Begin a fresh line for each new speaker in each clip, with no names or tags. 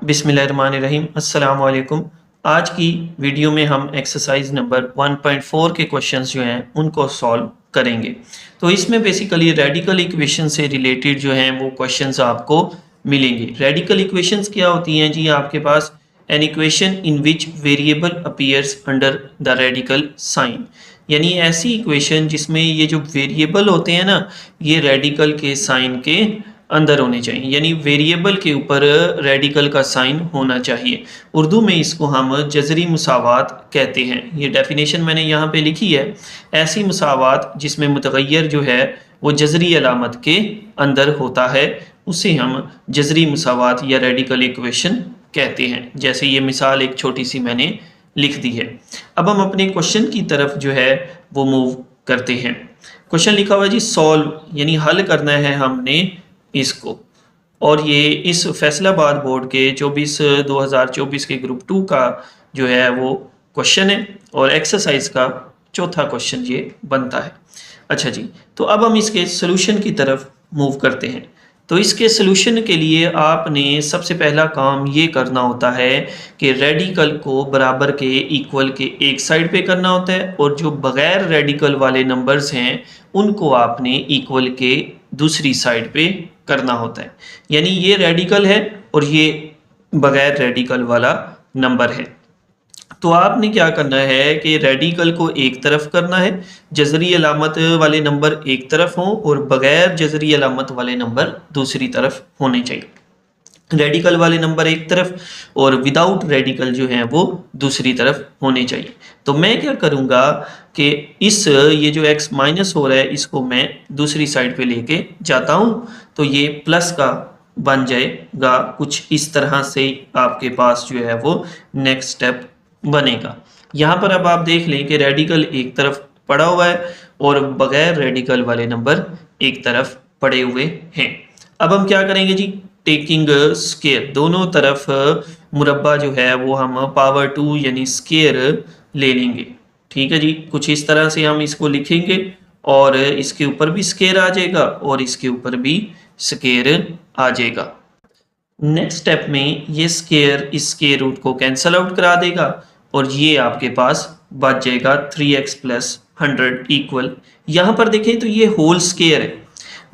बिस्मिल्लाहिर्रहमानिर्रहीम अस्सलाम वालेकुम। आज की वीडियो में हम एक्सरसाइज नंबर 1.4 के क्वेश्चंस जो हैं उनको सॉल्व करेंगे। तो इसमें बेसिकली रेडिकल इक्वेशन से रिलेटेड जो हैं वो क्वेश्चंस आपको मिलेंगे। रेडिकल इक्वेशंस क्या होती हैं जी? आपके पास an equation in which variable appears under the radical sign, यानी ऐसी इक्वेशन जिसमें ये जो वेरिएबल होते हैं ना, ये रेडिकल के साइन के अंदर होने चाहिए, यानी वेरिएबल के ऊपर रेडिकल का साइन होना चाहिए। उर्दू में इसको हम जजरी मुसावात कहते हैं। ये डेफिनेशन मैंने यहाँ पे लिखी है। ऐसी मुसावात जिसमें मुतगय्यर जो है वो जजरी अलामत के अंदर होता है, उसे हम जजरी मुसावात या रेडिकल इक्वेशन कहते हैं। जैसे ये मिसाल एक छोटी सी मैंने लिख दी है। अब हम अपने क्वेश्चन की तरफ जो है वो मूव करते हैं। क्वेश्चन लिखा हुआ है जी सॉल्व, यानी हल करना है हमने इसको। और ये इस फैसलाबाद बोर्ड के 2024 के ग्रुप 2 का जो है वो क्वेश्चन है और एक्सरसाइज का चौथा क्वेश्चन ये बनता है। अच्छा जी, तो अब हम इसके सोल्यूशन की तरफ मूव करते हैं। तो इसके सोल्यूशन के लिए आपने सबसे पहला काम ये करना होता है कि रेडिकल को बराबर के इक्वल के एक साइड पे करना होता है और जो बगैर रेडिकल वाले नंबर्स हैं उनको आपने इक्वल के दूसरी साइड पे करना होता है। यानी ये रेडिकल है और ये बगैर रेडिकल वाला नंबर है। तो आपने क्या करना है कि रेडिकल को एक तरफ करना है, जजरी अलामत वाले नंबर एक तरफ हों और बगैर जजरी अलामत वाले नंबर दूसरी तरफ होने चाहिए। रेडिकल वाले नंबर एक तरफ और विदाउट रेडिकल जो है वो दूसरी तरफ होने चाहिए। तो मैं क्या करूँगा कि ये जो x माइनस हो रहा है इसको मैं दूसरी साइड पे लेके जाता हूँ, तो ये प्लस का बन जाएगा। कुछ इस तरह से आपके पास जो है वो नेक्स्ट स्टेप बनेगा। यहाँ पर अब आप देख लें कि रेडिकल एक तरफ पड़ा हुआ है और बगैर रेडिकल वाले नंबर एक तरफ पड़े हुए हैं। अब हम क्या करेंगे जी? टेकिंग स्केयर, दोनों तरफ मुरब्बा जो है वो हम पावर 2 यानी स्केयर ले लेंगे। ठीक है जी, कुछ इस तरह से हम इसको लिखेंगे और इसके ऊपर भी स्केयर आ जाएगा और इसके ऊपर भी स्केयर आ जाएगा। नेक्स्ट स्टेप में ये स्केयर इस स्केयर रूट को कैंसल आउट करा देगा और ये आपके पास बच जाएगा 3x प्लस 100 इक्वल। यहाँ पर देखें तो ये होल स्केयर है।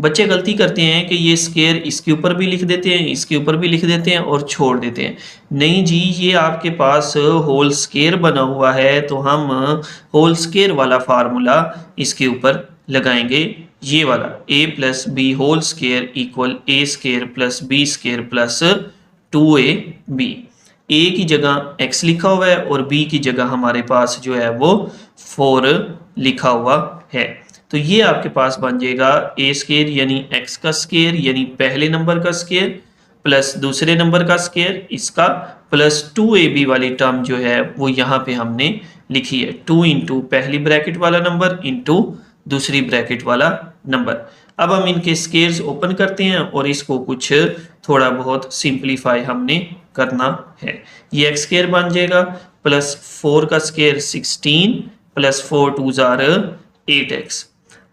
बच्चे गलती करते हैं कि ये स्केयर इसके ऊपर भी लिख देते हैं, इसके ऊपर भी लिख देते हैं और छोड़ देते हैं। नहीं जी, ये आपके पास होल स्केयर बना हुआ है तो हम होल स्केयर वाला फार्मूला इसके ऊपर लगाएंगे, ये वाला a plus B whole square equal A square plus B square plus 2ab। a की जगह x लिखा हुआ है और b की जगह हमारे पास जो है वो 4 लिखा हुआ है। तो ये आपके पास बन जाएगा a स्केयर यानी x का स्केयर यानी पहले नंबर का स्केयर प्लस दूसरे नंबर का स्केयर इसका प्लस 2ab वाली टर्म जो है वो यहाँ पे हमने लिखी है 2 इंटू पहली ब्रैकेट वाला नंबर इंटू दूसरी ब्रैकेट वाला नंबर। अब हम इनके स्केयर्स ओपन करते हैं और इसको कुछ थोड़ा बहुत सिंप्लीफाई हमने करना है। ये x स्केयर बन जाएगा प्लस 4 का स्केयर 16 प्लस 4 2 जार 8x।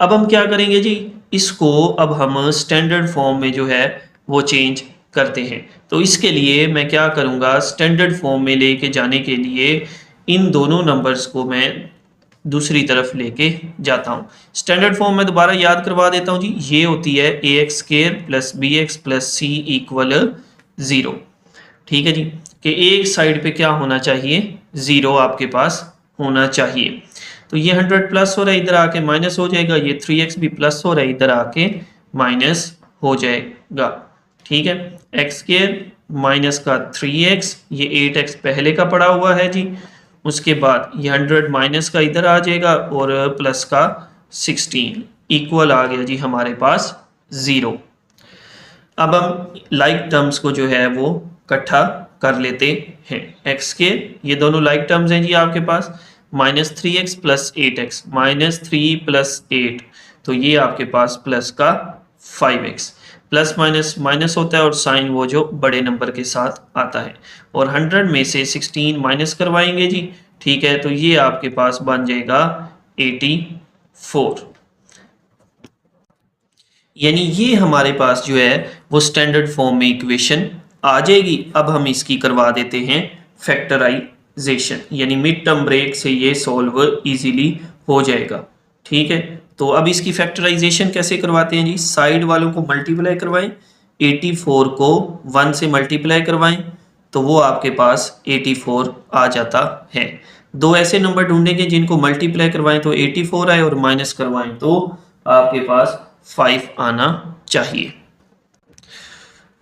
अब हम क्या करेंगे जी? इसको अब हम स्टैंडर्ड फॉर्म में जो है वो चेंज करते हैं। तो इसके लिए मैं क्या करूँगा, स्टैंडर्ड फॉर्म में लेके जाने के लिए इन दोनों नंबर्स को मैं दूसरी तरफ लेके जाता हूँ। स्टैंडर्ड फॉर्म में दोबारा याद करवा देता हूँ जी, ये होती है ax square plus bx plus c equal 0। ठीक है जी, कि एक साइड पे क्या होना चाहिए? 0 आपके पास होना चाहिए। तो ये 100 प्लस हो रहा है, इधर आके माइनस हो जाएगा। ये 3x भी प्लस हो रहा है, इधर आके माइनस हो जाएगा। ठीक है, x स्केयर माइनस का 3x, ये 8x पहले का पड़ा हुआ है जी। उसके बाद ये 100 माइनस का इधर आ जाएगा और प्लस का 16 इक्वल आ गया जी हमारे पास 0। अब हम लाइक टर्म्स को जो है वो इकट्ठा कर लेते हैं। x के ये दोनों लाइक टर्म्स हैं जी आपके पास, minus 3x plus 8x, minus 3 plus 8, तो ये आपके पास प्लस का 5x। प्लस माइनस माइनस होता है और साइन वो जो बड़े नंबर के साथ आता है और 100 में से 16 माइनस करवाएंगे जी। ठीक है, तो ये आपके पास बन जाएगा 84। यानी ये हमारे पास जो है वो स्टैंडर्ड फॉर्म में इक्वेशन आ जाएगी। अब हम इसकी करवा देते हैं फैक्टराइजेशन, यानी मिड टर्म ब्रेक से ये सॉल्व इजीली हो जाएगा। ठीक है, तो अब इसकी फैक्टराइजेशन कैसे करवाते हैं जी? साइड वालों को मल्टीप्लाई करवाएं, 84 को 1 से मल्टीप्लाई करवाएं तो वो आपके पास 84 आ जाता है। दो ऐसे नंबर ढूंढेंगे जिनको मल्टीप्लाई करवाएं तो 84 आए और माइनस करवाएं तो आपके पास 5 आना चाहिए।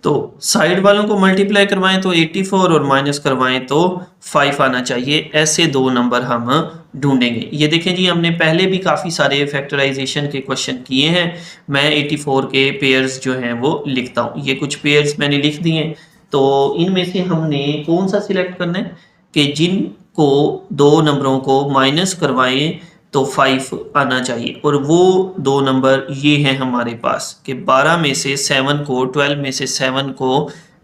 तो साइड वालों को मल्टीप्लाई करवाएं तो 84 और माइनस करवाएं तो 5 आना चाहिए। ऐसे दो नंबर हम ढूंढेंगे। ये देखें जी, हमने पहले भी काफ़ी सारे फैक्टराइजेशन के क्वेश्चन किए हैं। मैं 84 के पेयर्स जो हैं वो लिखता हूँ। ये कुछ पेयर्स मैंने लिख दिए हैं। तो इनमें से हमने कौन सा सिलेक्ट करना है कि जिनको दो नंबरों को माइनस करवाएं तो 5 आना चाहिए। और वो दो नंबर ये हैं हमारे पास कि 12 में से 7 को 12 में से 7 को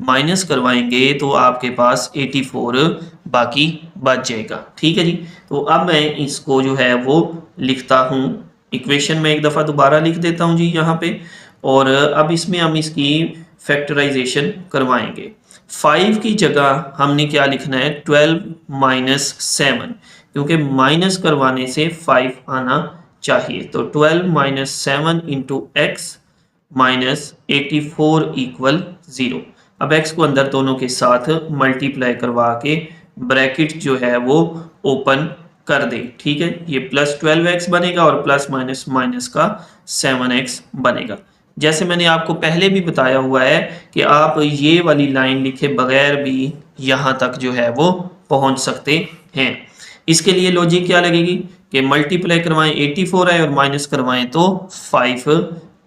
माइनस करवाएंगे तो आपके पास 84 बाकी बच जाएगा। ठीक है जी, तो अब मैं इसको जो है वो लिखता हूँ इक्वेशन में एक दफ़ा दोबारा लिख देता हूँ जी यहाँ पे। और अब इसमें हम इसकी फैक्टराइजेशन करवाएंगे। 5 की जगह हमने क्या लिखना है? 12 माइनस 7, क्योंकि माइनस करवाने से 5 आना चाहिए। तो 12 minus 7 into x minus 84 equal 0। अब x को अंदर दोनों के साथ मल्टीप्लाई करवा के ब्रैकेट जो है वो ओपन कर दे। ठीक है, ये प्लस 12x बनेगा और प्लस माइनस माइनस का 7x बनेगा। जैसे मैंने आपको पहले भी बताया हुआ है कि आप ये वाली लाइन लिखे बगैर भी यहाँ तक जो है वो पहुँच सकते हैं। इसके लिए लॉजिक क्या लगेगी कि मल्टीप्लाई करवाएं 84 आए और माइनस करवाएं तो 5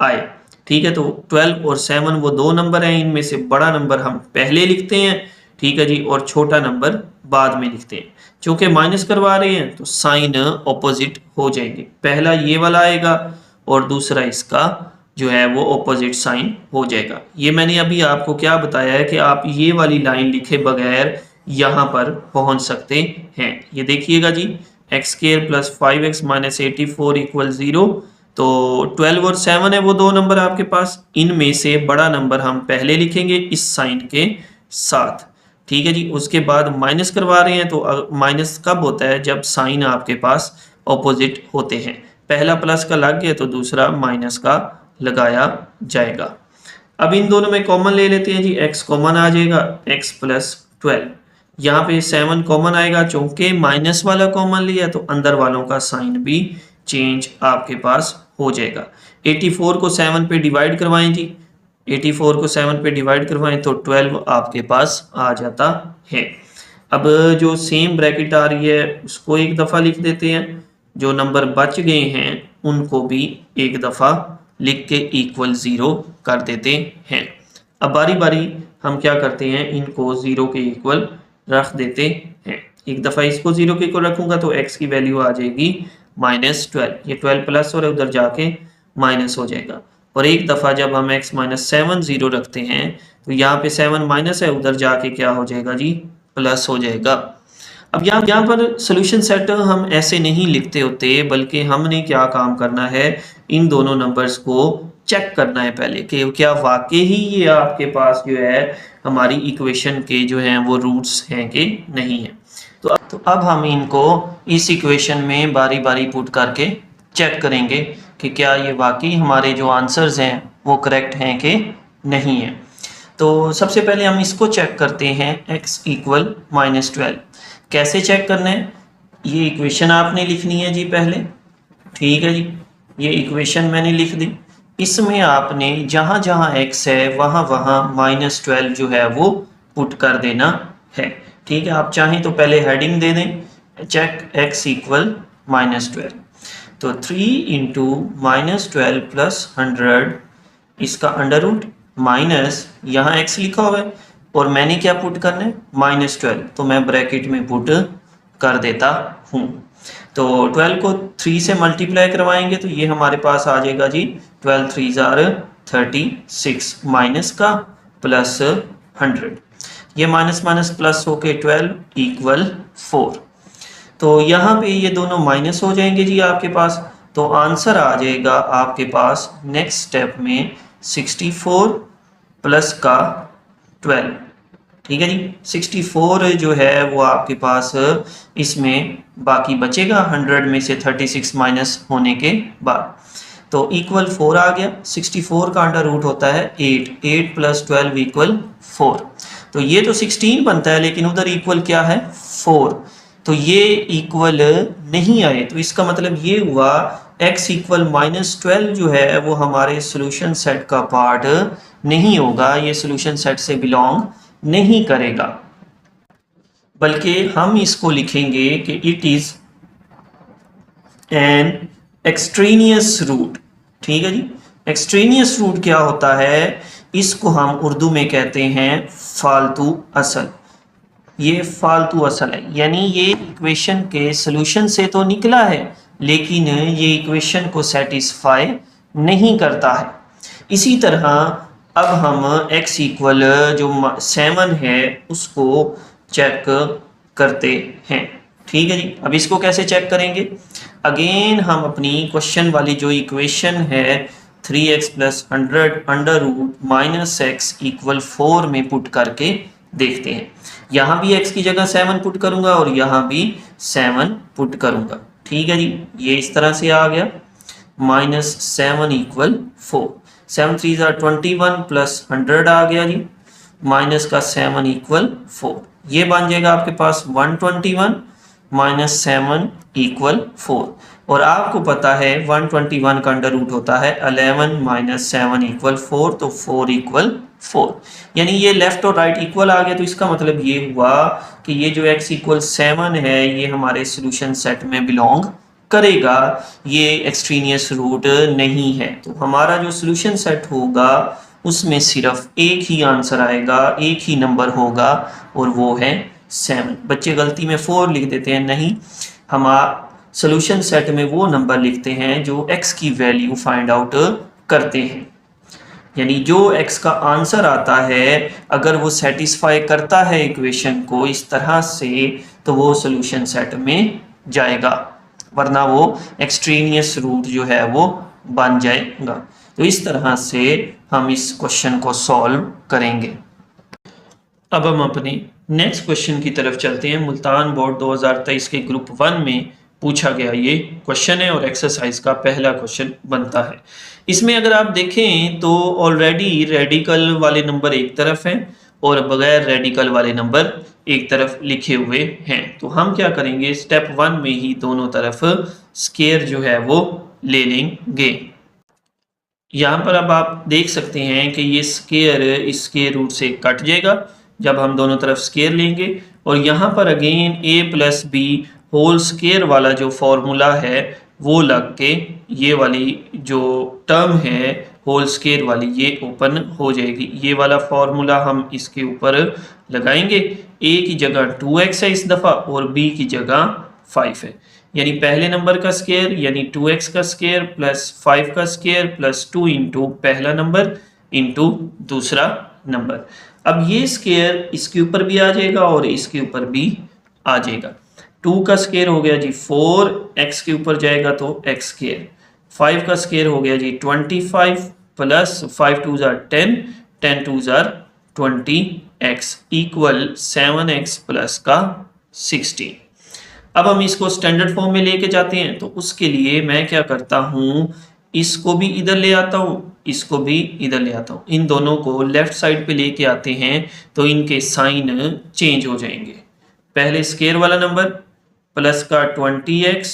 आए। ठीक है, तो 12 और 7 वो दो नंबर हैं, इनमें से बड़ा नंबर हम पहले लिखते हैं। ठीक है जी, और छोटा नंबर बाद में लिखते हैं। चूंकि माइनस करवा रहे हैं तो साइन ऑपोजिट हो जाएंगे। पहला ये वाला आएगा और दूसरा इसका जो है वो ऑपोजिट साइन हो जाएगा। ये मैंने अभी आपको क्या बताया है कि आप ये वाली लाइन लिखे बगैर यहाँ पर पहुंच सकते हैं। ये देखिएगा जी, X square plus 5x minus 84 equal 0। तो 12 और 7 है वो दो नंबर आपके पास, इनमें से बड़ा नंबर हम पहले लिखेंगे इस साइन के साथ। ठीक है जी, उसके बाद माइनस करवा रहे हैं तो माइनस कब होता है? जब साइन आपके पास ऑपोजिट होते हैं। पहला प्लस का लग गया तो दूसरा माइनस का लगाया जाएगा। अब इन दोनों में कॉमन ले लेते हैं जी, x कॉमन आ जाएगा, x प्लस 12। यहाँ पे 7 कॉमन आएगा, चूंकि माइनस वाला कॉमन लिया तो अंदर वालों का साइन भी चेंज आपके पास हो जाएगा। 84 को 7 पे डिवाइड करवाएं जी, 84 को 7 पे डिवाइड करवाएं तो 12 आपके पास आ जाता है। अब जो सेम ब्रैकेट आ रही है उसको एक दफ़ा लिख देते हैं, जो नंबर बच गए हैं उनको भी एक दफ़ा लिख के इक्वल 0 कर देते हैं। अब बारी बारी हम क्या करते हैं, इनको 0 के इक्वल रख देते हैं। एक दफ़ा इसको 0 के इक्वल रखूंगा तो x की वैल्यू आ जाएगी -12। ये 12 प्लस और उधर जाके माइनस हो जाएगा। और एक दफ़ा जब हम x माइनस 7 0 रखते हैं तो यहाँ पे 7 माइनस है, उधर जाके क्या हो जाएगा जी? प्लस हो जाएगा। अब यहाँ पर सोल्यूशन सेट हम ऐसे नहीं लिखते होते, बल्कि हमने क्या काम करना है, इन दोनों नंबर्स को चेक करना है पहले कि क्या वाकई ही ये आपके पास जो है हमारी इक्वेशन के जो हैं वो रूट्स हैं कि नहीं है। तो अब हम इनको इस इक्वेशन में बारी बारी पुट करके चेक करेंगे कि क्या ये वाकई हमारे जो आंसर्स हैं वो करेक्ट हैं कि नहीं है। तो सबसे पहले हम इसको चेक करते हैं, x इक्वल -12। कैसे चेक करना है? ये इक्वेशन आपने लिखनी है जी पहले। ठीक है जी, ये इक्वेशन मैंने लिख दी। इसमें आपने जहाँ जहाँ x है वहाँ वहाँ -12 जो है वो पुट कर देना है। ठीक है, आप चाहें तो पहले हेडिंग दे दें, चेक x इक्वल -12। तो 3 इंटू -12 प्लस 100 इसका अंडर रूट माइनस, यहाँ x लिखा हुआ है और मैंने क्या पुट करना है? -12, तो मैं ब्रैकेट में पुट कर देता हूँ। तो 12 को 3 से मल्टीप्लाई करवाएंगे तो ये हमारे पास आ जाएगा जी 12 3 36 माइनस का प्लस 100। ये माइनस माइनस प्लस होके 12 इक्वल 4। तो यहाँ पे ये दोनों माइनस हो जाएंगे जी आपके पास। तो आंसर आ जाएगा आपके पास नेक्स्ट स्टेप में 64 प्लस का 12। ठीक है जी। 64 जो है वो आपके पास इसमें बाकी बचेगा 100 में से 36 माइनस होने के बाद, तो इक्वल 4 आ गया। 64 का अंडर रूट होता है 8, 8 प्लस 12 इक्वल 4। तो ये तो 16 बनता है लेकिन उधर इक्वल क्या है 4, तो ये इक्वल नहीं आए, तो इसका मतलब ये हुआ x इक्वल -12 जो है वो हमारे सोल्यूशन सेट का पार्ट नहीं होगा, ये सोल्यूशन सेट से बिलोंग नहीं करेगा, बल्कि हम इसको लिखेंगे कि it is an extraneous root. ठीक है जी। एक्सट्रेनियस रूट क्या होता है, इसको हम उर्दू में कहते हैं फालतू असल। ये फालतू असल है, यानी ये इक्वेशन के सोल्यूशन से तो निकला है लेकिन ये इक्वेशन को सेटिस्फाई नहीं करता है। इसी तरह अब हम x इक्वल जो 7 है उसको चेक करते हैं। ठीक है जी। अब इसको कैसे चेक करेंगे, अगेन हम अपनी क्वेश्चन वाली जो इक्वेशन है 3x + 100 under root -x equal 4 में पुट करके देखते हैं। यहाँ भी x की जगह 7 पुट करूंगा और यहाँ भी 7 पुट करूंगा। ठीक है जी। ये इस तरह से आ गया -7 इक्वल 4, 7 3 = 21 प्लस 100 आ गया जी, माइनस का 7 इक्वल 4, ये बन जाएगा आपके पास 121 -7 इक्वल 4। और आपको पता है 121 का अंडर रूट होता है 11 - 7 इक्वल 4, तो 4 इक्वल 4, यानी ये लेफ्ट और राइट इक्वल आ गया। तो इसका मतलब ये हुआ कि ये जो x इक्वल 7 है ये हमारे सोल्यूशन सेट में बिलोंग करेगा, ये एक्सट्रेनियस रूट नहीं है। तो हमारा जो सोल्यूशन सेट होगा उसमें सिर्फ एक ही आंसर आएगा, एक ही नंबर होगा और वो है 7। बच्चे गलती में 4 लिख देते हैं, नहीं, हम सोल्यूशन सेट में वो नंबर लिखते हैं जो x की वैल्यू फाइंड आउट करते हैं, यानी जो x का आंसर आता है अगर वो सेटिस्फाई करता है इक्वेशन को इस तरह से तो वो सोल्यूशन सेट में जाएगा, वरना वो एक्सट्रेनियस रूट जो है वो बन जाएगा। तो इस तरह से हम इस क्वेश्चन को सॉल्व करेंगे। अब हम अपने नेक्स्ट क्वेश्चन की तरफ चलते हैं। मुल्तान बोर्ड 2023 के ग्रुप 1 में पूछा गया ये क्वेश्चन है और एक्सरसाइज का पहला क्वेश्चन बनता है। इसमें अगर आप देखें तो ऑलरेडी रेडिकल वाले नंबर एक तरफ हैं और बगैर रेडिकल वाले नंबर एक तरफ लिखे हुए हैं। तो हम क्या करेंगे, स्टेप 1 में ही दोनों तरफ स्क्वायर जो है वो ले लेंगे। यहाँ पर अब आप देख सकते हैं कि ये स्क्वायर इसके रूट से कट जाएगा जब हम दोनों तरफ स्क्वायर लेंगे, और यहाँ पर again a + b whole square वाला जो फॉर्मूला है वो लग के ये वाली जो टर्म है होल स्क्वायर वाली ये ओपन हो जाएगी। ये वाला फॉर्मूला हम इसके ऊपर लगाएंगे, a की जगह 2x है इस दफ़ा और b की जगह 5 है, यानी पहले नंबर का स्क्वायर यानी 2x का स्क्वायर प्लस 5 का स्क्वायर प्लस 2 इंटू पहला नंबर इंटू दूसरा नंबर। अब ये स्क्वायर इसके ऊपर भी आ जाएगा और इसके ऊपर भी आ जाएगा। 2 का स्क्वायर हो गया जी 4, x के ऊपर जाएगा तो x स्क्वायर, 5 का स्क्वायर हो गया जी 25 plus 5 2 = 10, 10 2 = 20x equal 7x plus का 16। अब हम इसको स्टैंडर्ड फॉर्म में लेके जाते हैं, तो उसके लिए मैं क्या करता हूँ, इसको भी इधर ले आता हूँ, इसको भी इधर ले आता हूँ, इन दोनों को लेफ्ट साइड पे लेके आते हैं तो इनके साइन चेंज हो जाएंगे। पहले स्क्वायर वाला नंबर प्लस का 20x,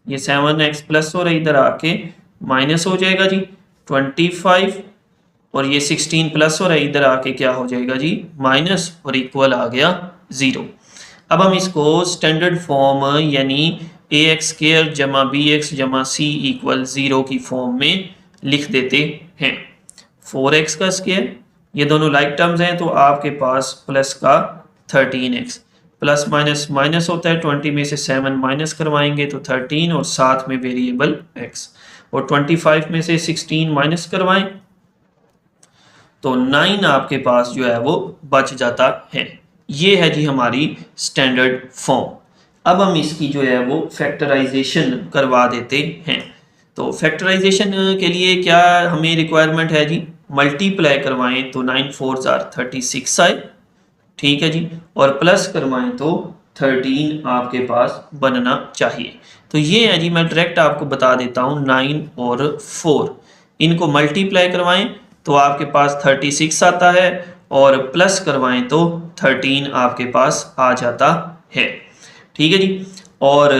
ये 7x प्लस हो रहा है, इधर आके माइनस हो जाएगा जी 25, और ये 16 प्लस हो रहा है, इधर आके क्या हो जाएगा जी माइनस, और इक्वल आ गया 0। अब हम इसको स्टैंडर्ड फॉर्म यानी ax² जमा bx जमा c इक्वल 0 की फॉर्म में लिख देते हैं। 4x का स्क्वायर, ये दोनों लाइक टर्म्स हैं तो आपके पास प्लस का 13x, प्लस माइनस माइनस होता है, 20 में से 7 माइनस करवाएंगे तो 13 और साथ में वेरिएबल x, और 25 में से 16 माइनस करवाएं तो 9 आपके पास जो है वो बच जाता है। ये है जी हमारी स्टैंडर्ड फॉर्म। अब हम इसकी जो है वो फैक्टराइजेशन करवा देते हैं। तो फैक्टराइजेशन के लिए क्या हमें रिक्वायरमेंट है जी, मल्टीप्लाई करवाएं तो 9 4 = 36 आए, ठीक है जी, और प्लस करवाएं तो 13 आपके पास बनना चाहिए। तो ये है जी, मैं डायरेक्ट आपको बता देता हूँ 9 और 4 इनको मल्टीप्लाई करवाएं तो आपके पास 36 आता है, और प्लस करवाएं तो 13 आपके पास आ जाता है। ठीक है जी, और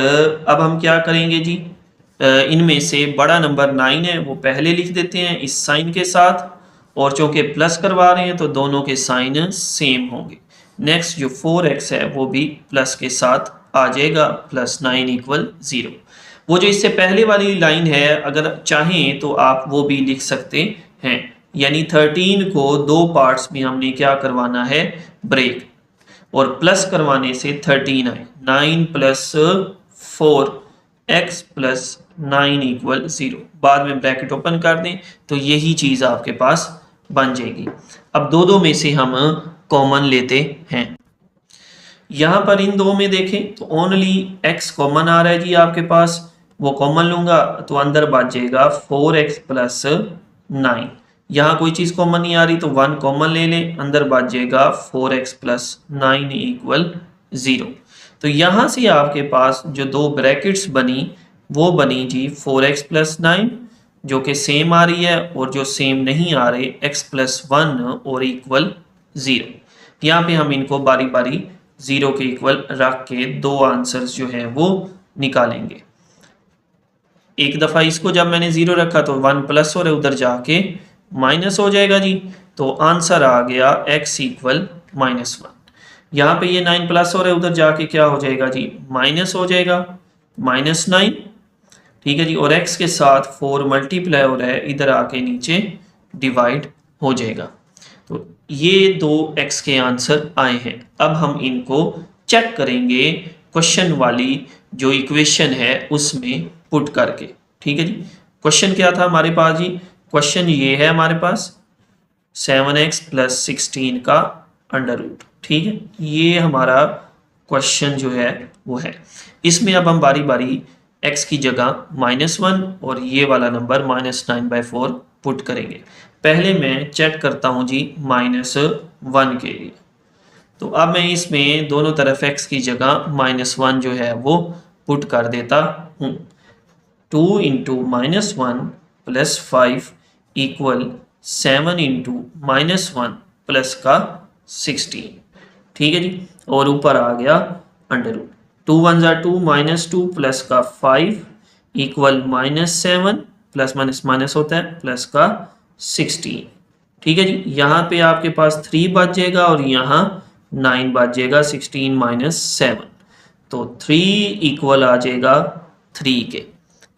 अब हम क्या करेंगे जी, इनमें से बड़ा नंबर 9 है वो पहले लिख देते हैं इस साइन के साथ, और चूंकि प्लस करवा रहे हैं तो दोनों के साइन सेम होंगे। नेक्स्ट जो 4x है वो भी प्लस के साथ आ जाएगा, +9 = 0। वो जो इससे पहले वाली लाइन है अगर चाहें तो आप वो भी लिख सकते हैं, यानी 13 को दो पार्ट्स में हमने क्या करवाना है, ब्रेक, और प्लस करवाने से 13 आए, 9 + 4x + 9 = 0, बाद में ब्रैकेट ओपन कर दें तो यही चीज़ आपके पास बन जाएगी। अब दो में से हम कॉमन लेते हैं। यहाँ पर इन दो में देखें तो ओनली x कॉमन आ रहा है जी आपके पास, वो कॉमन लूंगा तो अंदर बच जाएगा 4x + 9। यहाँ कोई चीज़ कॉमन नहीं आ रही तो 1 कॉमन ले लें, अंदर बच जाएगा 4x + 9 = 0। तो यहाँ से आपके पास जो दो ब्रैकेट्स बनी वो बनी जी 4x + 9 जो कि सेम आ रही है, और जो सेम नहीं आ रहे x + 1 और = 0। यहाँ पे हम इनको बारी बारी 0 के इक्वल रख के दो आंसर्स जो है वो निकालेंगे। एक दफ़ा इसको जब मैंने 0 रखा तो 1 प्लस हो रहा है, उधर जाके माइनस हो जाएगा जी, तो आंसर आ गया x = -1। यहाँ पे ये 9 प्लस हो रहा है, उधर जाके क्या हो जाएगा जी, माइनस हो जाएगा, -9। ठीक है जी, और x के साथ 4 मल्टीप्लाई हो रहा है, इधर आके नीचे डिवाइड हो जाएगा। तो ये दो x के आंसर आए हैं। अब हम इनको चेक करेंगे क्वेश्चन वाली जो इक्वेशन है उसमें पुट करके। ठीक है जी, क्वेश्चन क्या था हमारे पास जी, क्वेश्चन ये है हमारे पास 7x + 16 का √। ठीक है, ये हमारा क्वेश्चन जो है वो है। इसमें अब हम बारी बारी x की जगह -1 और ये वाला नंबर -9/4 पुट करेंगे। पहले मैं चेक करता हूं जी -1 के लिए, तो अब मैं इसमें दोनों तरफ x की जगह -1 जो है वो पुट कर देता हूं। 2 × -1 + 5 = 7 × -1 प्लस का 16। ठीक है जी, और ऊपर आ गया √। 2 × 1 = 2, -2 प्लस का 5 = -7, प्लस माइनस माइनस होता है, प्लस का 16। ठीक है जी, यहाँ पे आपके पास 3 बच जाएगा और यहाँ 9 बच जाएगा, 16 - 7, तो 3 = आ जाएगा 3 के।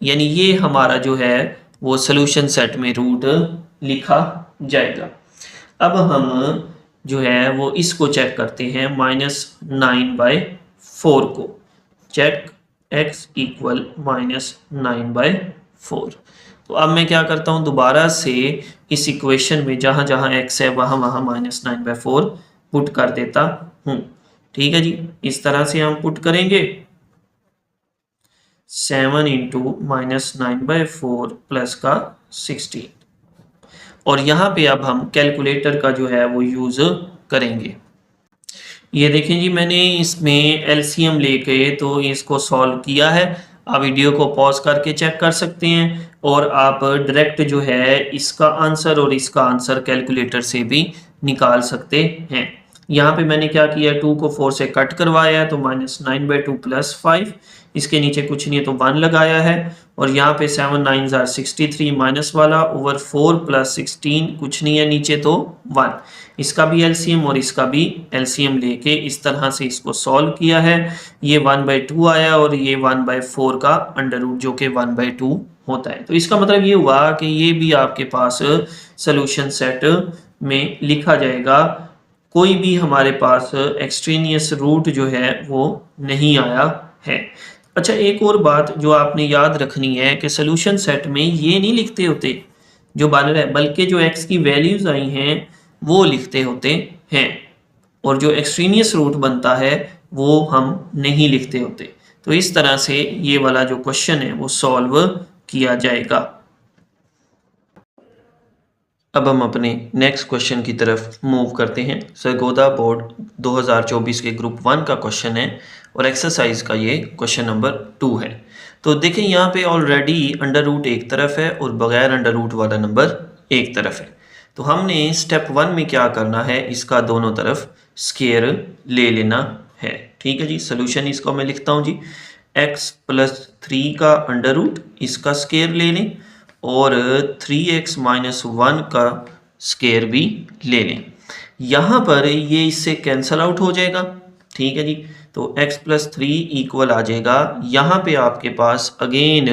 यानी ये हमारा जो है वो सोल्यूशन सेट में रूट लिखा जाएगा। अब हम जो है वो इसको चेक करते हैं -9/4 को। Check x = -9/4। तो अब मैं क्या करता हूँ, दोबारा से इस इक्वेशन में जहाँ जहाँ x है वहाँ वहाँ -9/4 पुट कर देता हूँ। ठीक है जी, इस तरह से हम पुट करेंगे 7 × -9/4 प्लस का 16, और यहाँ पे अब हम कैलकुलेटर का जो है वो यूज़ करेंगे। ये देखें जी, मैंने इसमें एलसीएम लेके तो इसको सॉल्व किया है। आप वीडियो को पॉज करके चेक कर सकते हैं, और आप डायरेक्ट जो है इसका आंसर और इसका आंसर कैलकुलेटर से भी निकाल सकते हैं। यहाँ पे मैंने क्या किया, 2 को 4 से कट करवाया है तो -9/2 + 5, इसके नीचे कुछ नहीं है तो 1 लगाया है, और यहाँ पे 7 9 are 63 माइनस वाला ओवर 4 + 16 कुछ नहीं है नीचे तो 1, इसका भी एलसीएम और इसका भी एलसीएम लेके इस तरह से इसको सॉल्व किया है। ये 1/2 आया और ये 1/4 का √, जो कि 1/2 होता है। तो इसका मतलब ये हुआ कि ये भी आपके पास सोल्यूशन सेट में लिखा जाएगा। कोई भी हमारे पास एक्सट्रेनियस रूट जो है वो नहीं आया है। अच्छा, एक और बात जो आपने याद रखनी है कि सोल्यूशन सेट में ये नहीं लिखते होते जो बन रहा है, बल्कि जो x की वैल्यूज आई हैं वो लिखते होते हैं, और जो एक्सट्रेनियस रूट बनता है वो हम नहीं लिखते होते। तो इस तरह से ये वाला जो क्वेश्चन है वो सॉल्व किया जाएगा। अब हम अपने नेक्स्ट क्वेश्चन की तरफ मूव करते हैं। सरगोदा बोर्ड 2024 के ग्रुप 1 का क्वेश्चन है और एक्सरसाइज का ये क्वेश्चन नंबर 2 है। तो देखें यहाँ पे ऑलरेडी अंडर रूट एक तरफ है और बगैर अंडर रूट वाला नंबर एक तरफ है। तो हमने स्टेप 1 में क्या करना है, इसका दोनों तरफ स्क्वायर ले लेना है। ठीक है जी, सोल्यूशन इसको मैं लिखता हूँ जी, x+3 का अंडर रूट इसका स्क्वायर ले लें और 3x - 1 का स्क्वायर भी ले लें। यहाँ पर ये इससे कैंसल आउट हो जाएगा। ठीक है जी, तो x+3 इक्वल आ जाएगा, यहाँ पे आपके पास अगेन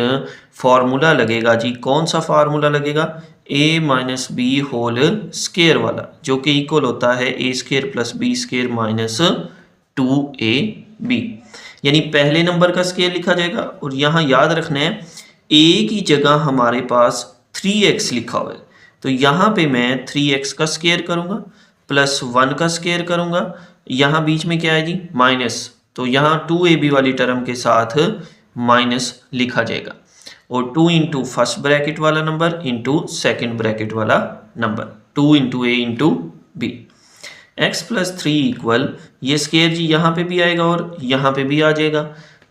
फार्मूला लगेगा जी। कौन सा फार्मूला लगेगा, a - b होल स्क्वायर वाला, जो कि इक्वल होता है a² + b² - 2ab। यानी पहले नंबर का स्क्वायर लिखा जाएगा और यहाँ याद रखना है a की जगह हमारे पास 3x लिखा हुआ है, तो यहाँ पे मैं 3x का स्क्वायर करूँगा प्लस 1 का स्क्वायर करूँगा। यहाँ बीच में क्या है जी, माइनस, तो यहाँ 2ab वाली टर्म के साथ माइनस लिखा जाएगा और 2 इंटू फर्स्ट ब्रैकेट वाला नंबर इंटू सेकेंड ब्रैकेट वाला number, 2 into a into b। x+3 equal, ये स्क्वायर जी यहाँ पे भी आएगा और यहाँ पे भी आ जाएगा।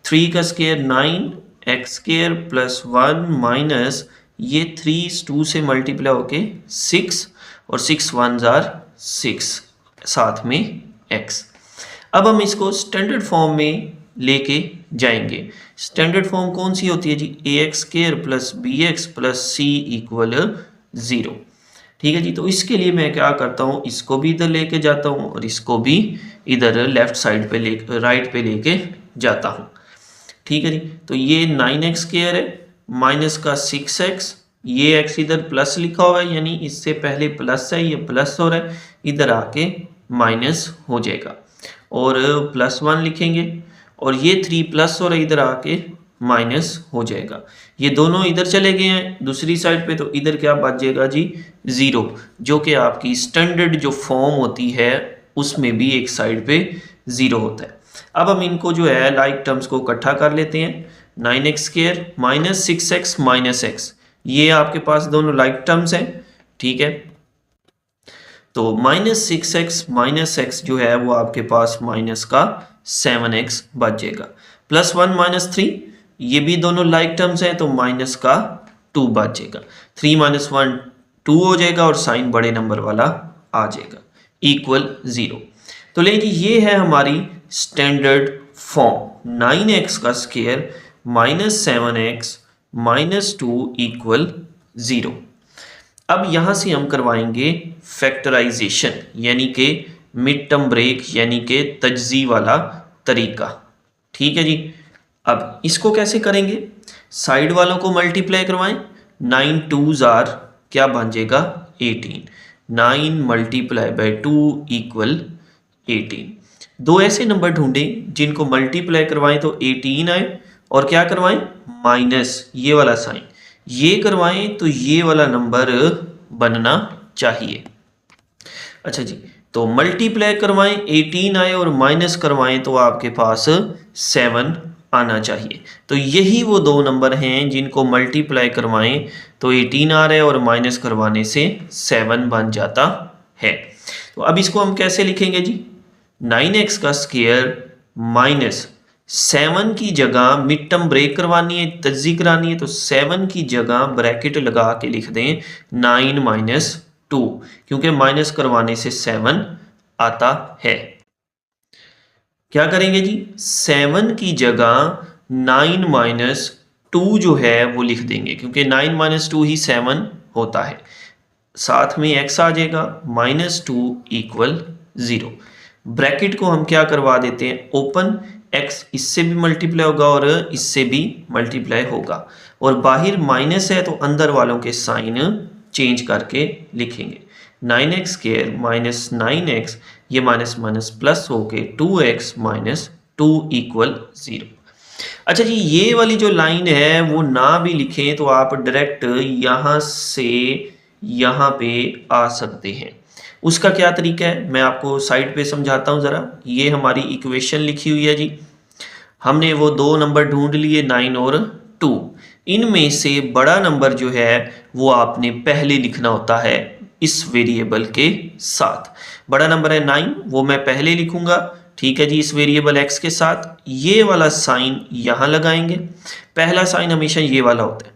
3 का स्क्वायर 9x² + 1 माइनस ये 3 2 से मल्टीप्लाई होके 6 और 6 1s are 6, साथ में x। अब हम इसको स्टैंडर्ड फॉर्म में लेके जाएंगे। स्टैंडर्ड फॉर्म कौन सी होती है जी, ax² + bx + c = 0। ठीक है जी, तो इसके लिए मैं क्या करता हूँ, इसको भी इधर लेके जाता हूँ और इसको भी इधर लेफ्ट साइड पे राइट पे लेके जाता हूँ। ठीक है जी, तो ये 9x² है माइनस का 6x, ये x इधर प्लस लिखा हुआ है यानी इससे पहले प्लस है, ये प्लस हो रहा है, इधर आके माइनस हो जाएगा और +1 लिखेंगे और ये 3 प्लस हो रहा है, इधर आके माइनस हो जाएगा। ये दोनों इधर चले गए हैं दूसरी साइड पे, तो इधर क्या बच जाएगा जी, 0, जो कि आपकी स्टैंडर्ड जो फॉर्म होती है उसमें भी एक साइड पे 0 होता है। अब हम इनको जो है लाइक टर्म्स को इकट्ठा कर लेते हैं। 9x² - 6x - x, ये आपके पास दोनों लाइक टर्म्स हैं। ठीक है, तो -6x - x जो है वो आपके पास माइनस का 7x बच जाएगा। +1 - 3, ये भी दोनों लाइक टर्म्स हैं, तो माइनस का 2 बच जाएगा। 3 - 1 2 हो जाएगा और साइन बड़े नंबर वाला आ जाएगा, इक्वल 0। तो ले जी, ये है हमारी स्टैंडर्ड फॉर्म, 9x का स्क्वायर -7x - 2 = 0। अब यहाँ से हम करवाएंगे फैक्टराइजेशन, यानी कि मिड टर्म ब्रेक, यानी कि तजज़ी वाला तरीका। ठीक है जी, अब इसको कैसे करेंगे, साइड वालों को मल्टीप्लाई करवाएं। 9 2s are क्या बन जाएगा, 18। 9 × 2 = 18। दो ऐसे नंबर ढूंढें जिनको मल्टीप्लाई करवाएं तो 18 आए और क्या करवाएं, माइनस ये वाला साइन, ये करवाएं तो ये वाला नंबर बनना चाहिए। अच्छा जी, तो मल्टीप्लाई करवाएं 18 आए और माइनस करवाएं तो आपके पास 7 आना चाहिए। तो यही वो दो नंबर हैं जिनको मल्टीप्लाई करवाएं तो 18 आ रहा है और माइनस करवाने से 7 बन जाता है। तो अब इसको हम कैसे लिखेंगे जी, 9x का स्क्वायर माइनस 7 की जगह मिड टर्म ब्रेक करवानी है, तज्जी करानी है, तो 7 की जगह ब्रैकेट लगा के लिख दें 9 - 2, क्योंकि माइनस करवाने से 7 आता है। क्या करेंगे जी, 7 की जगह 9 - 2 जो है वो लिख देंगे, क्योंकि 9 - 2 ही 7 होता है। साथ में x आ जाएगा, -2 = 0। ब्रैकेट को हम क्या करवा देते हैं, ओपन, x इससे भी मल्टीप्लाई होगा और इससे भी मल्टीप्लाई होगा और बाहर माइनस है तो अंदर वालों के साइन चेंज करके लिखेंगे। 9x² - 9x, ये माइनस माइनस प्लस होके 2x - 2 = 0। अच्छा जी, ये वाली जो लाइन है वो ना भी लिखें तो आप डायरेक्ट यहाँ से यहाँ पे आ सकते हैं। उसका क्या तरीका है मैं आपको साइड पे समझाता हूँ ज़रा। ये हमारी इक्वेशन लिखी हुई है जी, हमने वो दो नंबर ढूंढ लिए 9 और 2। इनमें से बड़ा नंबर जो है वो आपने पहले लिखना होता है इस वेरिएबल के साथ। बड़ा नंबर है 9, वो मैं पहले लिखूंगा, ठीक है जी, इस वेरिएबल x के साथ। ये वाला साइन यहाँ लगाएंगे, पहला साइन हमेशा ये वाला होता है।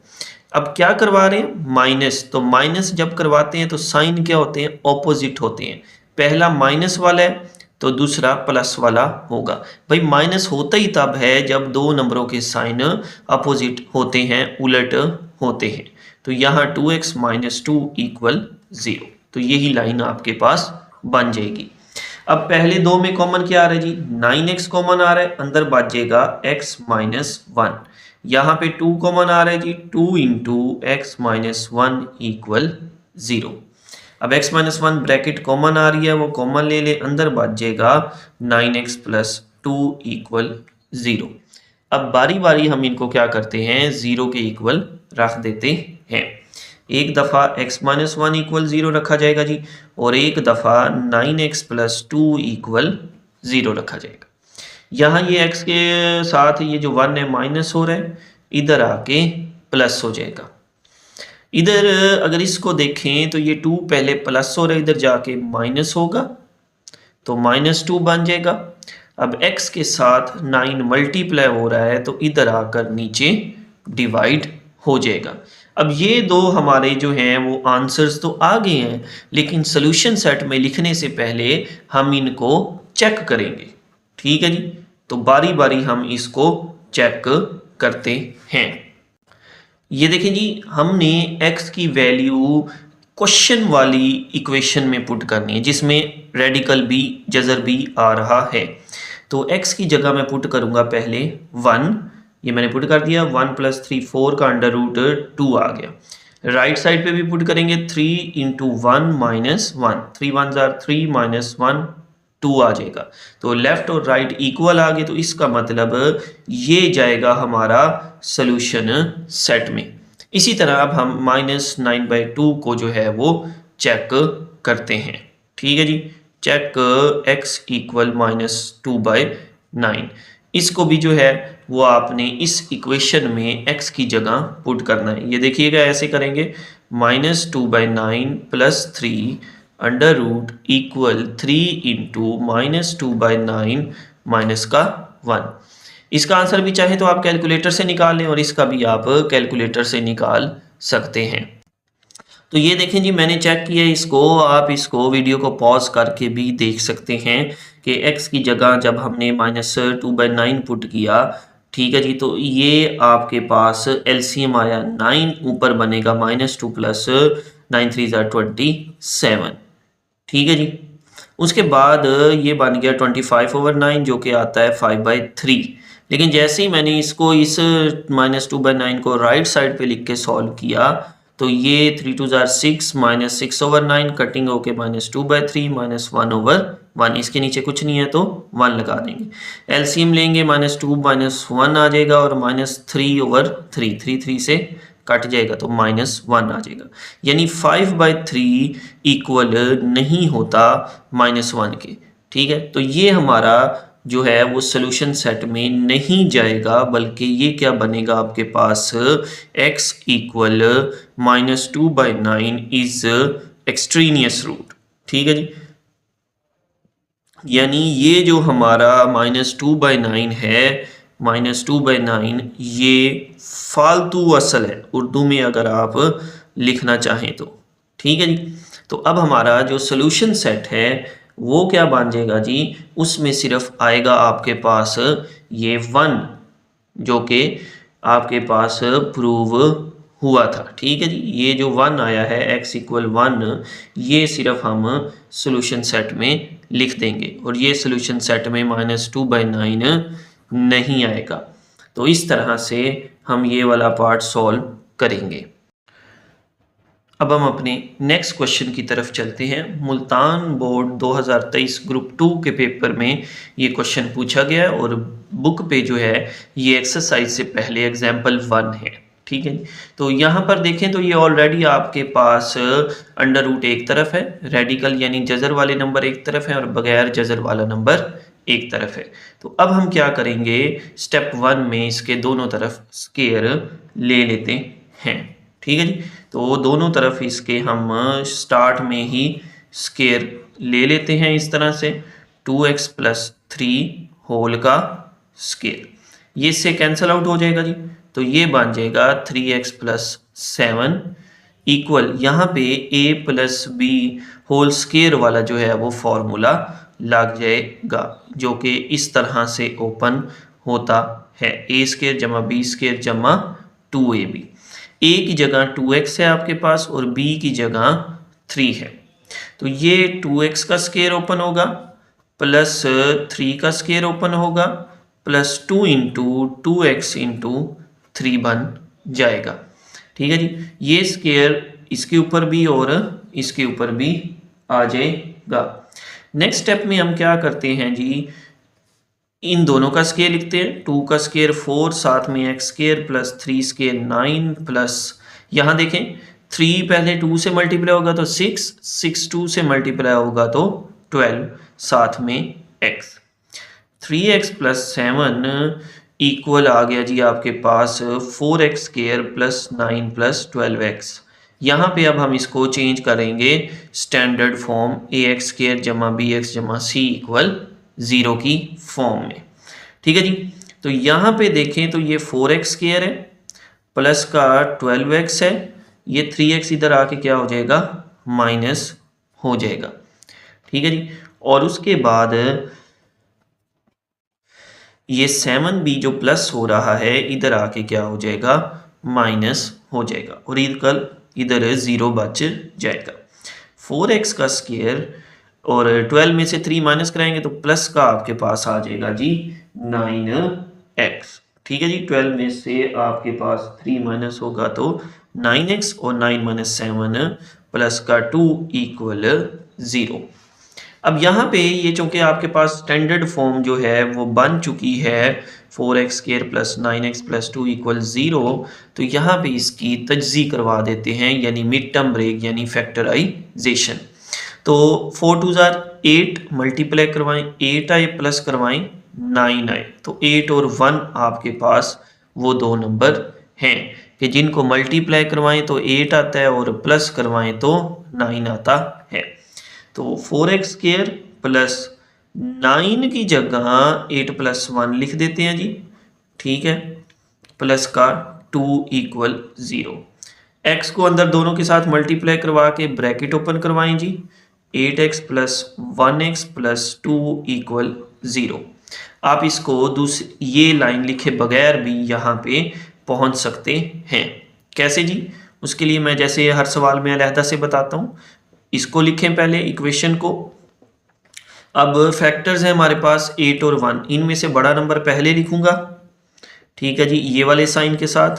अब क्या करवा रहे हैं, माइनस, तो माइनस जब करवाते हैं तो साइन क्या होते हैं, ऑपोजिट होते हैं। पहला माइनस वाला है तो दूसरा प्लस वाला होगा। भाई माइनस होता ही तब है जब दो नंबरों के साइन अपोजिट होते हैं, उलट होते हैं। तो यहाँ 2x - 2 = 0, तो यही लाइन आपके पास बन जाएगी। अब पहले दो में कॉमन क्या आ रहा है जी, 9x कॉमन आ रहा है, अंदर बचेगा x - 1। यहाँ पे 2 कॉमन आ रहा है जी, 2 × x - 1 = 0। अब x - 1 ब्रैकेट कॉमन आ रही है, वो कॉमन ले ले, अंदर बचेगा 9x + 2 = 0। अब बारी बारी हम इनको क्या करते हैं, 0 के इक्वल रख देते हैं। एक दफ़ा x - 1 = 0 रखा जाएगा जी, और एक दफ़ा 9x + 2 = 0 रखा जाएगा। यहाँ ये x के साथ ये जो 1 है माइनस हो रहा है, इधर आके प्लस हो जाएगा। इधर अगर इसको देखें तो ये 2 पहले प्लस हो रहा है, इधर जाके माइनस होगा, तो -2 बन जाएगा। अब x के साथ 9 मल्टीप्लाई हो रहा है, तो इधर आकर नीचे डिवाइड हो जाएगा। अब ये दो हमारे जो हैं वो आंसर्स तो आ गए हैं, लेकिन सोल्यूशन सेट में लिखने से पहले हम इनको चेक करेंगे, ठीक है जी। तो बारी बारी हम इसको चेक करते हैं। ये देखें जी, हमने x की वैल्यू क्वेश्चन वाली इक्वेशन में पुट करनी है, जिसमें रेडिकल b जजर b आ रहा है। तो x की जगह मैं पुट करूंगा पहले 1, ये मैंने पुट कर दिया। 1 + 3 4 का √2 आ गया। राइट साइड पे भी पुट करेंगे 3 × 1 - 1, 3 1 = 3 - 1 2 आ जाएगा। तो लेफ्ट और राइट इक्वल आ गए, तो इसका मतलब ये जाएगा हमारा सोल्यूशन सेट में। इसी तरह अब हम -9/2 को जो है वो चेक करते हैं, ठीक है जी। Check x = -2/9। इसको भी जो है वो आपने इस इक्वेशन में x की जगह पुट करना है। ये देखिएगा, ऐसे करेंगे, -2/9 + 3 √ = 3 × -2/9 -1। इसका आंसर भी चाहे तो आप कैलकुलेटर से निकाल लें, और इसका भी आप कैलकुलेटर से निकाल सकते हैं। तो ये देखें जी, मैंने चेक किया इसको, आप इसको वीडियो को पॉज करके भी देख सकते हैं कि x की जगह जब हमने -2/9 पुट किया, ठीक है जी, तो ये आपके पास एलसीएम आया 9, ऊपर बनेगा -2 + 9 3 = 27, ठीक है जी। उसके बाद ये बन गया 25/9, जो कि आता है 5/3। लेकिन जैसे ही मैंने इसको इस -2/9 को राइट साइड पे लिख के सॉल्व किया, तो ये 3 2 = 6 -6/9 कटिंग होके -2/3 -1/1। इसके नीचे कुछ नहीं है तो 1 लगा देंगे। एलसीएम लेंगे, -2 -1 आ जाएगा, और -3/3, 3 3 से कट जाएगा, तो -1 आ जाएगा। यानी 5/3 इक्वल नहीं होता -1 के, ठीक है। तो ये हमारा जो है वो सोल्यूशन सेट में नहीं जाएगा, बल्कि ये क्या बनेगा आपके पास, x = -2/9 इज एक्सट्रीनियस रूट, ठीक है जी। यानी ये जो हमारा -2/9 है, -2/9 ये फालतू असल है, उर्दू में अगर आप लिखना चाहें तो, ठीक है जी। तो अब हमारा जो सोल्यूशन सेट है वो क्या बन जाएगा जी, उसमें सिर्फ आएगा आपके पास ये 1, जो कि आपके पास प्रूव हुआ था, ठीक है जी। ये जो 1 आया है, x = 1, ये सिर्फ हम सोल्यूशन सेट में लिख देंगे, और ये सोल्यूशन सेट में -2/9 नहीं आएगा। तो इस तरह से हम ये वाला पार्ट सॉल्व करेंगे। अब हम अपने नेक्स्ट क्वेश्चन की तरफ चलते हैं। मुल्तान बोर्ड 2023 ग्रुप 2 के पेपर में ये क्वेश्चन पूछा गया है, और बुक पे जो है ये एक्सरसाइज से पहले एग्जाम्पल 1 है, ठीक है। तो यहाँ पर देखें तो ये ऑलरेडी आपके पास √ एक तरफ है, रेडिकल यानी जजर वाले नंबर एक तरफ है, और बगैर जजर वाला नंबर एक तरफ है। तो अब हम क्या करेंगे, स्टेप 1 में इसके दोनों तरफ स्क्वायर ले लेते हैं। ठीक है जी। तो दोनों तरफ इसके हम स्टार्ट में ही स्केयर ले लेते हैं इस तरह से 2x प्लस 3 होल का स्केयर, ये इससे कैंसिल आउट हो जाएगा जी। तो ये बन जाएगा 3x प्लस 7 इक्वल यहाँ पे a plus B whole square वाला जो है वो फॉर्मूला लग जाएगा, जो कि इस तरह से ओपन होता है a स्केयर जमा बी स्केयर जमा 2ab। a की जगह 2x है आपके पास और b की जगह 3 है, तो ये 2x का स्केयर ओपन होगा प्लस 3 का स्केयर ओपन होगा प्लस 2 इंटू 2x इंटू 3 बन जाएगा। ठीक है जी, ये स्केयर इसके ऊपर भी और इसके ऊपर भी आ जाएगा। नेक्स्ट स्टेप में हम क्या करते हैं जी, इन दोनों का स्केयर लिखते हैं। 2 का स्केयर 4, साथ में x square plus 3 square 9 plus यहाँ देखें 3 पहले 2 से मल्टीप्लाई होगा तो 6, 6 2 से मल्टीप्लाई होगा तो 12, साथ में x। 3x प्लस 7 इक्वल आ गया जी आपके पास 4x square plus 9 plus 12x। यहाँ पे अब हम इसको चेंज करेंगे स्टैंडर्ड फॉर्म ax स्केयर जमा bx जमा c इक्वल 0 की फॉर्म में। ठीक है जी, तो यहाँ पे देखें तो ये 4x स्केयर है प्लस का 12x है, ये 3x इधर आके क्या हो जाएगा माइनस हो जाएगा। ठीक है जी, और उसके बाद ये 7b जो प्लस हो रहा है इधर आके क्या हो जाएगा माइनस हो जाएगा और इधर 0 बच जाएगा। 4x का स्केयर और 12 में से 3 माइनस कराएंगे तो प्लस का आपके पास आ जाएगा जी 9x। ठीक है जी, 12 में से आपके पास 3 माइनस होगा तो 9x और 9 माइनस 7 प्लस का 2 इक्वल 0। अब यहाँ पे ये चूंकि आपके पास स्टैंडर्ड फॉर्म जो है वो बन चुकी है 4x square plus 9x plus 2 equal 0, तो यहाँ पे इसकी तजज़ी करवा देते हैं यानी मिड टर्म ब्रेक यानी फैक्टराइजेशन। तो 4 2 8 मल्टीप्लाई करवाएं, 8 आए प्लस करवाएं 9 आए, तो 8 और 1 आपके पास वो दो नंबर हैं कि जिनको मल्टीप्लाई करवाएं तो 8 आता है और प्लस करवाएं तो 9 आता है। तो 4x स्केयर प्लस 9 की जगह 8 प्लस 1 लिख देते हैं जी। ठीक है, प्लस का 2 इक्वल 0। x को अंदर दोनों के साथ मल्टीप्लाई करवा के ब्रैकेट ओपन करवाएं जी। 8x plus 1x plus 2 equal 0। आप इसको ये लाइन लिखे बगैर भी यहाँ पे पहुँच सकते हैं। कैसे जी, उसके लिए मैं जैसे हर सवाल में अलहदा से बताता हूँ। इसको लिखें पहले इक्वेशन को। अब फैक्टर्स हैं हमारे पास 8 और 1, इनमें से बड़ा नंबर पहले लिखूंगा। ठीक है जी, ये वाले साइन के साथ,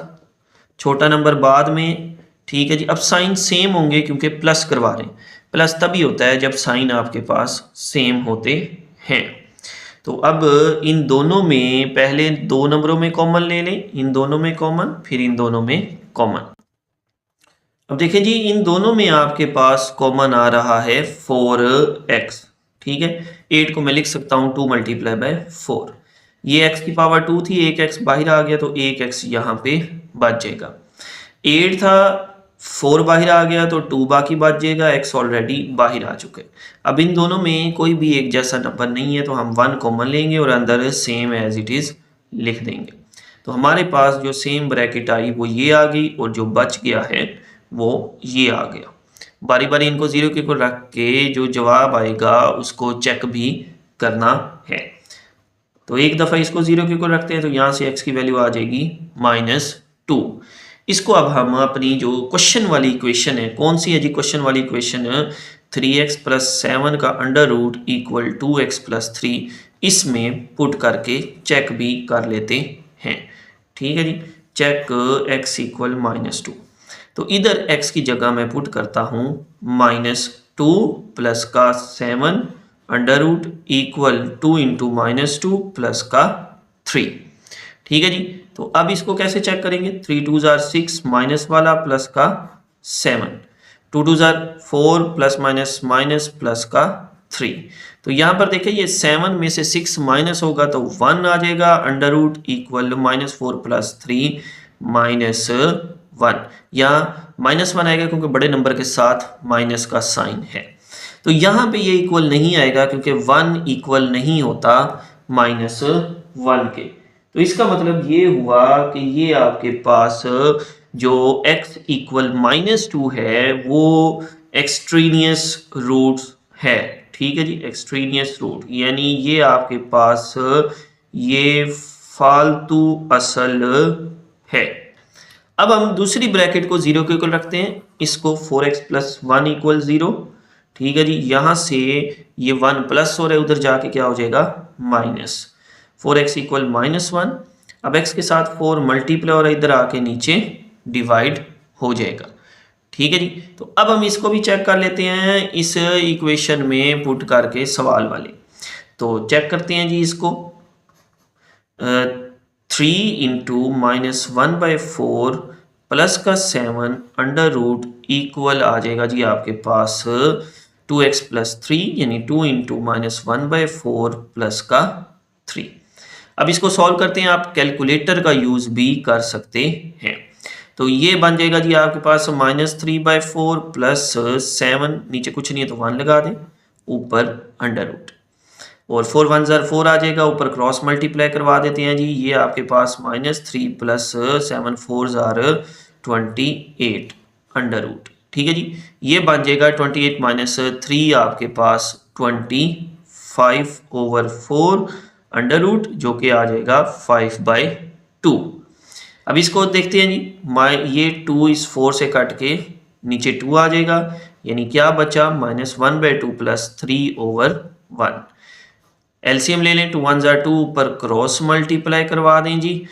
छोटा नंबर बाद में। ठीक है जी, अब साइन सेम होंगे क्योंकि प्लस करवा रहे हैं। प्लस तभी होता है जब साइन आपके पास सेम होते हैं। तो अब इन दोनों में पहले 2 नंबरों में कॉमन ले लें, इन दोनों में कॉमन, फिर इन दोनों में कॉमन। अब देखें जी, इन दोनों में आपके पास कॉमन आ रहा है 4x। ठीक है, 8 को मैं लिख सकता हूँ 2 मल्टीप्लाई बाय 4। ये x की पावर 2 थी, एक x बाहर आ गया तो एक x यहाँ पे बच जाएगा। 8 था, 4 बाहर आ गया तो 2 बाकी बच जाएगा, x ऑलरेडी बाहर आ चुके। अब इन दोनों में कोई भी एक जैसा नंबर नहीं है तो हम 1 कॉमन लेंगे और अंदर सेम एज इट इज लिख देंगे। तो हमारे पास जो सेम ब्रैकेट आई वो ये आ गई और जो बच गया है वो ये आ गया। बारी बारी इनको 0 के ऊपर रख के जो जवाब आएगा उसको चेक भी करना है। तो एक दफ़ा इसको 0 के ऊपर रखते हैं तो यहाँ से x की वैल्यू आ जाएगी -2। इसको अब हम अपनी जो क्वेश्चन वाली इक्वेशन है, कौन सी है जी क्वेश्चन वाली इक्वेशन, 3x प्लस 7 का under root equal 2x plus 3, इसमें पुट करके चेक भी कर लेते हैं। ठीक है जी, चेक x इक्वल -2। तो इधर x की जगह मैं पुट करता हूँ -2 प्लस का 7 under root equal 2 into -2 plus का 3। ठीक है जी, तो अब इसको कैसे चेक करेंगे, 3 2 6 माइनस वाला प्लस का 7, 2 2 4 प्लस माइनस माइनस प्लस का 3। तो यहाँ पर देखिए ये 7 में से 6 माइनस होगा तो 1 आ जाएगा, अंडर रूट इक्वल -4 प्लस 3 -2 1, यहाँ -1 आएगा क्योंकि बड़े नंबर के साथ माइनस का साइन है। तो यहाँ पे ये इक्वल नहीं आएगा क्योंकि 1 इक्वल नहीं होता -1 के। तो इसका मतलब ये हुआ कि ये आपके पास जो x इक्वल -2 है वो एक्सट्रीनियस रूट्स है। ठीक है जी, एक्सट्रीनियस रूट यानी ये आपके पास ये फालतू असल है। अब हम दूसरी ब्रैकेट को 0 के इक्वल रखते हैं, इसको 4x प्लस 1 इक्वल 0। ठीक है जी, यहां से ये 1 प्लस हो रहा है, उधर जाके क्या हो जाएगा माइनस। 4x equal -1। अब x के साथ 4 मल्टीप्लाई हो रहा है, इधर आके नीचे डिवाइड हो जाएगा। ठीक है जी, तो अब हम इसको भी चेक कर लेते हैं इस इक्वेशन में पुट करके सवाल वाले। तो चेक करते हैं जी इसको। 3 इंटू -1/4 प्लस का 7 अंडर रूट इक्वल आ जाएगा जी आपके पास 2x प्लस 3 यानी 2 इंटू -1/4 प्लस का 3। अब इसको सॉल्व करते हैं, आप कैलकुलेटर का यूज भी कर सकते हैं। तो ये बन जाएगा जी आपके पास -3/4 प्लस 7, नीचे कुछ नहीं है तो 1 लगा दें, ऊपर अंडर रूट, और 4 1 ज़र 4 आ जाएगा, ऊपर क्रॉस मल्टीप्लाई करवा देते हैं जी। ये आपके पास -3 प्लस 7 4 ज़र 28 अंडर रूट। ठीक है जी, ये बन जाएगा 28 - 3 आपके पास 25/4 अंडर रूट, जो कि आ जाएगा 5/2। अब इसको देखते हैं जी, ये 2 इस 4 से कट के नीचे 2 आ जाएगा, यानी क्या बचा -1/2 प्लस 3/1। एलसीएम ले लें, 2 1 ज़ा 2, ऊपर क्रॉस मल्टीप्लाई करवा दें जी।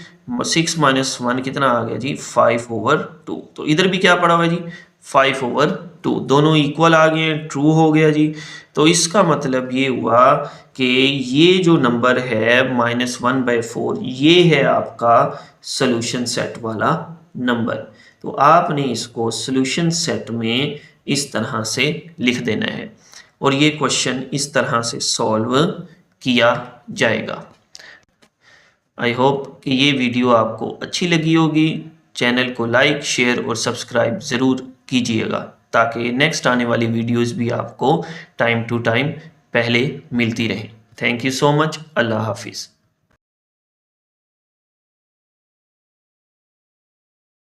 6 - 1 कितना आ गया जी 5/2। तो इधर भी क्या पड़ा हुआ है जी 5/2, दोनों इक्वल आ गए, ट्रू हो गया जी। तो इसका मतलब ये हुआ कि ये जो नंबर है -1/4 ये है आपका सोल्यूशन सेट वाला नंबर। तो आपने इसको सोल्यूशन सेट में इस तरह से लिख देना है और ये क्वेश्चन इस तरह से सॉल्व किया जाएगा। आई होप कि ये वीडियो आपको अच्छी लगी होगी। चैनल को लाइक, शेयर और सब्सक्राइब ज़रूर कीजिएगा ताकि नेक्स्ट आने वाली वीडियोस भी आपको टाइम टू टाइम पहले मिलती रहें। Thank you so much. अल्लाह हाफिज़।